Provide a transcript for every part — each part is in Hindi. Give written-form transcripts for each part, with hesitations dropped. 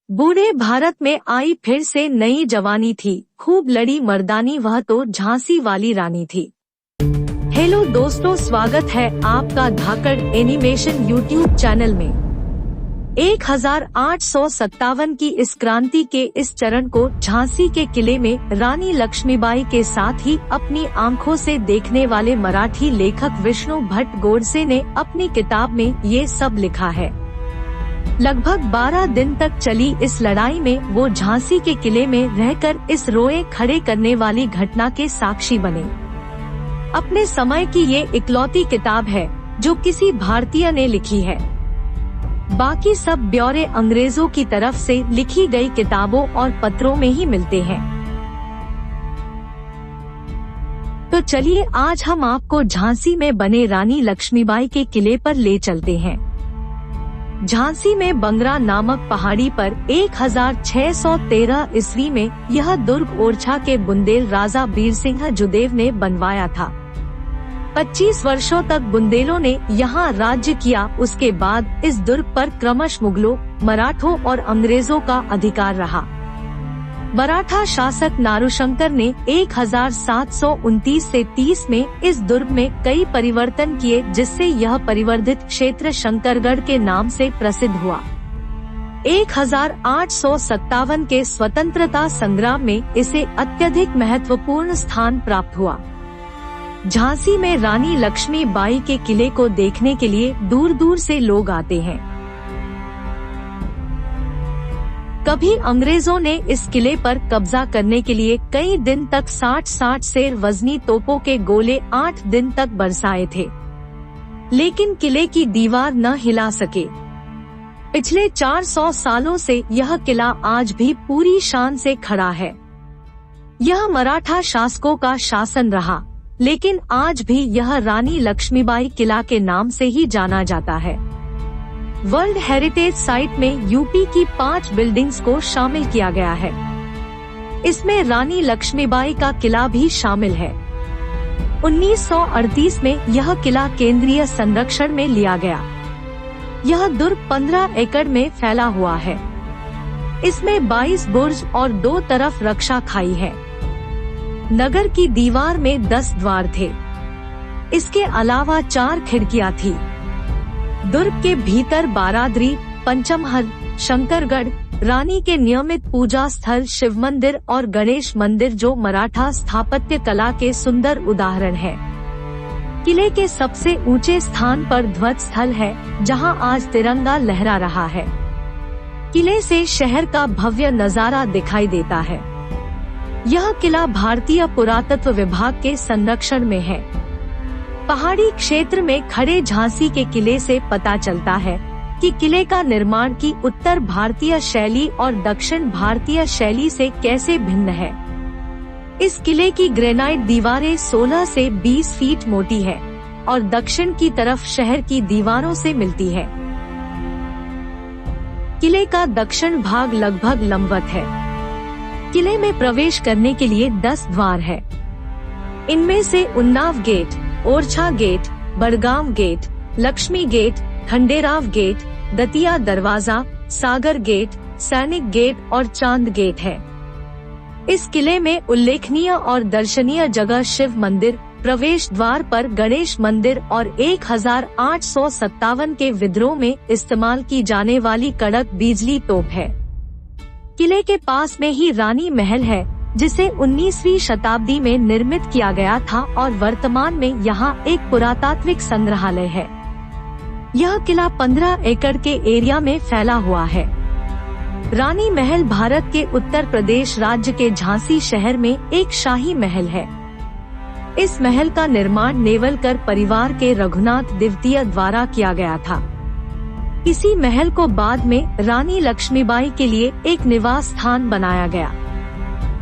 बूढ़े भारत में आई फिर से नई जवानी थी, खूब लड़ी मर्दानी, वह तो झांसी वाली रानी थी। हेलो दोस्तों, स्वागत है आपका धाकड़ एनिमेशन यूट्यूब चैनल में। 1857 की इस क्रांति के इस चरण को झांसी के किले में रानी लक्ष्मीबाई के साथ ही अपनी आंखों से देखने वाले मराठी लेखक विष्णु भट्ट गोडसे ने अपनी किताब में ये सब लिखा है। लगभग 12 दिन तक चली इस लड़ाई में वो झांसी के किले में रहकर इस रोए खड़े करने वाली घटना के साक्षी बने। अपने समय की ये इकलौती किताब है जो किसी भारतीय ने लिखी है। बाकी सब ब्यौरे अंग्रेजों की तरफ से लिखी गई किताबों और पत्रों में ही मिलते हैं। तो चलिए आज हम आपको झांसी में बने रानी लक्ष्मीबाई के किले पर ले चलते हैं। झांसी में बंगरा नामक पहाड़ी पर 1613 ईस्वी में यह दुर्ग ओरछा के बुंदेल राजा बीरसिंह जुदेव ने बनवाया था। 25 वर्षों तक बुंदेलों ने यहाँ राज्य किया। उसके बाद इस दुर्ग पर क्रमश मुगलों, मराठों और अंग्रेजों का अधिकार रहा। मराठा शासक नारुशंकर ने 1729 से 30 में इस दुर्ग में कई परिवर्तन किए, जिससे यह परिवर्धित क्षेत्र शंकरगढ़ के नाम से प्रसिद्ध हुआ। 1857 के स्वतंत्रता संग्राम में इसे अत्यधिक महत्वपूर्ण स्थान प्राप्त हुआ। झांसी में रानी लक्ष्मीबाई के किले को देखने के लिए दूर दूर से लोग आते हैं। कभी अंग्रेजों ने इस किले पर कब्जा करने के लिए कई दिन तक 60 सेर वजनी तोपों के गोले 8 दिन तक बरसाए थे, लेकिन किले की दीवार न हिला सके। पिछले 400 सालों से यह किला आज भी पूरी शान से खड़ा है। यह मराठा शासकों का शासन रहा, लेकिन आज भी यह रानी लक्ष्मीबाई किला के नाम से ही जाना जाता है। वर्ल्ड हेरिटेज साइट में यूपी की 5 बिल्डिंग्स को शामिल किया गया है। इसमें रानी लक्ष्मीबाई का किला भी शामिल है। 1938 में यह किला केंद्रीय संरक्षण में लिया गया। यह दुर्ग 15 एकड़ में फैला हुआ है। इसमें 22 बुर्ज और 2 तरफ रक्षा खाई है। नगर की दीवार में 10 द्वार थे। इसके अलावा 4 खिड़कियां थी। दुर्ग के भीतर बारादरी, पंचमहल, शंकरगढ़, रानी के नियमित पूजा स्थल, शिव मंदिर और गणेश मंदिर जो मराठा स्थापत्य कला के सुंदर उदाहरण है। किले के सबसे ऊंचे स्थान पर ध्वज स्थल है, जहां आज तिरंगा लहरा रहा है। किले से शहर का भव्य नजारा दिखाई देता है। यह किला भारतीय पुरातत्व विभाग के संरक्षण में है। पहाड़ी क्षेत्र में खड़े झांसी के किले से पता चलता है कि किले का निर्माण की उत्तर भारतीय शैली और दक्षिण भारतीय शैली से कैसे भिन्न है। इस किले की ग्रेनाइट दीवारें 16 से 20 फीट मोटी है और दक्षिण की तरफ शहर की दीवारों से मिलती है। किले का दक्षिण भाग लगभग लंबवत है। किले में प्रवेश करने के लिए 10 द्वार है। इनमें से Unnao gate, Orchha gate, Badgam gate, Lakshmi gate, Khanderao gate, Datia दरवाजा, सागर गेट, सैनिक गेट और चांद गेट है। इस किले में उल्लेखनीय और दर्शनीय जगह शिव मंदिर, प्रवेश द्वार पर गणेश मंदिर और 1857 के विद्रोह में इस्तेमाल की जाने वाली कड़क बिजली तोप है। किले के पास में ही रानी महल है, जिसे 19वीं शताब्दी में निर्मित किया गया था और वर्तमान में यहाँ एक पुरातात्विक संग्रहालय है। यह किला 15 एकड़ के एरिया में फैला हुआ है। रानी महल भारत के उत्तर प्रदेश राज्य के झांसी शहर में एक शाही महल है। इस महल का निर्माण नेवलकर परिवार के रघुनाथ द्वितीय द्वारा किया गया था। इसी महल को बाद में रानी लक्ष्मीबाई के लिए एक निवास स्थान बनाया गया।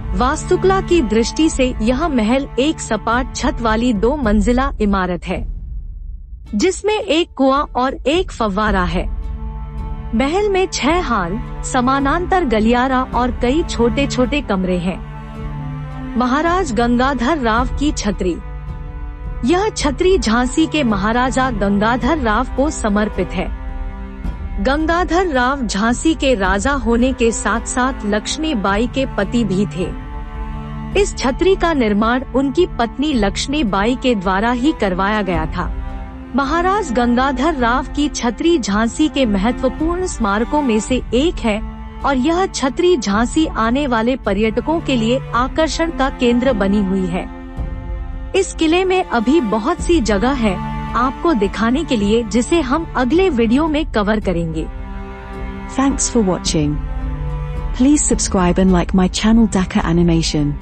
वास्तुकला की दृष्टि से यह महल एक सपाट छत वाली 2 मंजिला इमारत है, जिसमें एक कुआं और एक फव्वारा है। महल में 6 हाल, समानांतर गलियारा और कई छोटे छोटे कमरे हैं। महाराज गंगाधर राव की छतरी। यह छतरी झांसी के महाराजा गंगाधर राव को समर्पित है। गंगाधर राव झांसी के राजा होने के साथ साथ लक्ष्मीबाई के पति भी थे। इस छतरी का निर्माण उनकी पत्नी लक्ष्मीबाई के द्वारा ही करवाया गया था। महाराज गंगाधर राव की छतरी झांसी के महत्वपूर्ण स्मारकों में से एक है और यह छतरी झांसी आने वाले पर्यटकों के लिए आकर्षण का केंद्र बनी हुई है। इस किले में अभी बहुत सी जगह है आपको दिखाने के लिए, जिसे हम अगले वीडियो में कवर करेंगे। Thanks for watching. Please subscribe and like my channel Dhaka Animation.